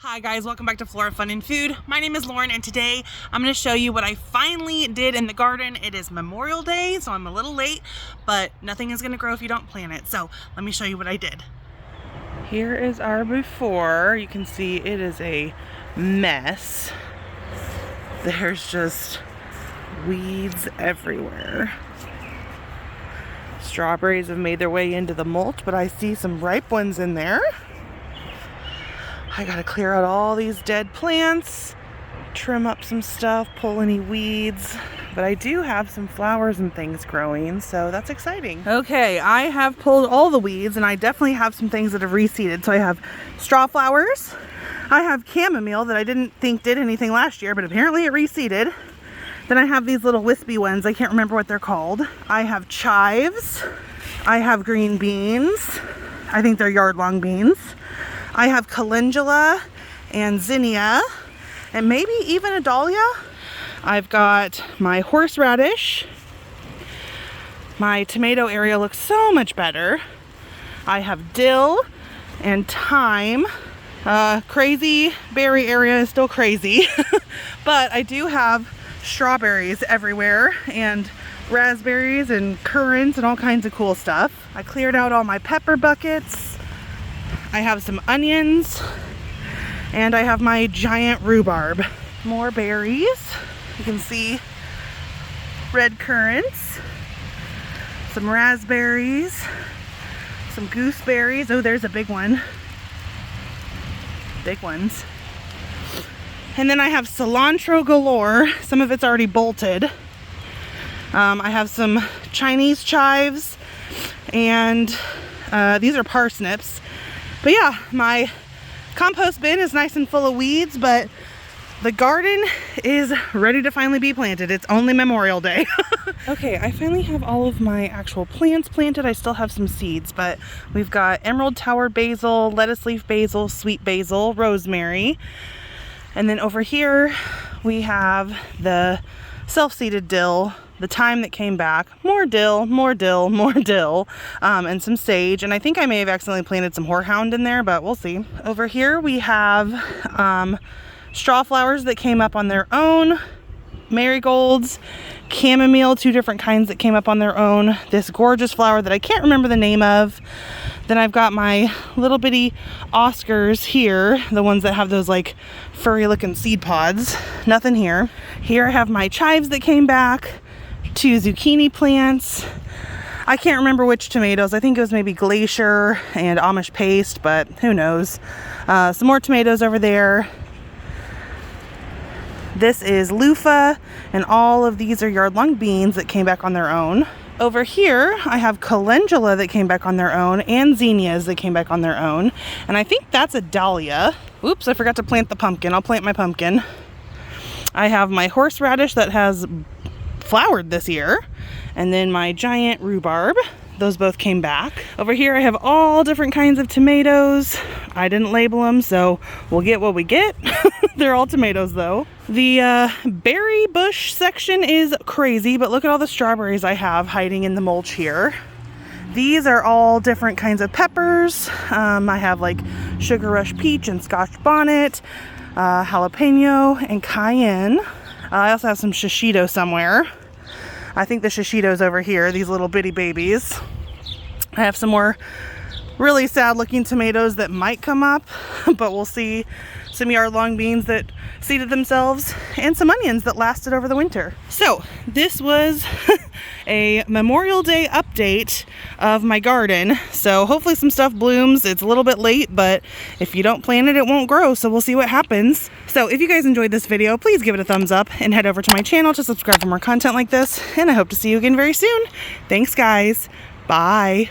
Hi guys, welcome back to Flora Fun and Food. My name is Lauren and today I'm going to show you what I finally did in the garden. It is Memorial Day, so I'm a little late, but nothing is going to grow if you don't plant it. So let me show you what I did. Here is our before. You can see it is a mess. There's just weeds everywhere. Strawberries have made their way into the mulch, but I see some ripe ones in there. I gotta clear out all these dead plants, trim up some stuff, pull any weeds, but I do have some flowers and things growing, so that's exciting. Okay, I have pulled all the weeds and I definitely have some things that have reseeded. So I have straw flowers, I have chamomile that I didn't think did anything last year, but apparently it reseeded. Then I have these little wispy ones, I can't remember what they're called. I have chives, I have green beans, I think they're yard-long beans. I have calendula and zinnia and maybe even a dahlia. I've got my horseradish. My tomato area looks so much better. I have dill and thyme. Crazy berry area is still crazy, but I do have strawberries everywhere and raspberries and currants and all kinds of cool stuff. I cleared out all my pepper buckets. I have some onions, and I have my giant rhubarb. More berries. You can see red currants, some raspberries, some gooseberries. Oh, there's a big one. Big ones. And then I have cilantro galore. Some of it's already bolted. I have some Chinese chives, and these are parsnips. But yeah, my compost bin is nice and full of weeds, but the garden is ready to finally be planted. It's only Memorial Day. Okay, I finally have all of my actual plants planted. I still have some seeds, but we've got emerald tower basil, lettuce leaf basil, sweet basil, rosemary. And then over here, we have the self-seeded dill, the thyme that came back, more dill, and some sage. And I think I may have accidentally planted some horehound in there, but we'll see. Over here we have straw flowers that came up on their own, marigolds, chamomile, two different kinds that came up on their own, this gorgeous flower that I can't remember the name of. Then I've got my little bitty Oscars here, the ones that have those like furry looking seed pods. Nothing here. Here I have my chives that came back, two zucchini plants. I can't remember which tomatoes. I think it was maybe Glacier and Amish Paste, but who knows. Some more tomatoes over there. This is loofah, and all of these are yard-long beans that came back on their own. Over here, I have calendula that came back on their own and zinnias that came back on their own. And I think that's a dahlia. Oops, I forgot to plant the pumpkin. I'll plant my pumpkin. I have my horseradish that has flowered this year, and then my giant rhubarb. Those both came back. Over here I have all different kinds of tomatoes. I didn't label them, so we'll get what we get. They're all tomatoes though. The berry bush section is crazy, but look at all the strawberries I have hiding in the mulch here. These are all different kinds of peppers. I have like Sugar Rush Peach and Scotch Bonnet, jalapeno and cayenne. I also have some shishito somewhere. I think the shishito's over here, these little bitty babies. I have some more really sad looking tomatoes that might come up, but we'll see. Some yard-long beans that seeded themselves, and some onions that lasted over the winter. So this was a Memorial Day update of my garden. So hopefully some stuff blooms. It's a little bit late, but if you don't plant it, it won't grow. So we'll see what happens. So if you guys enjoyed this video, please give it a thumbs up and head over to my channel to subscribe for more content like this. And I hope to see you again very soon. Thanks guys. Bye.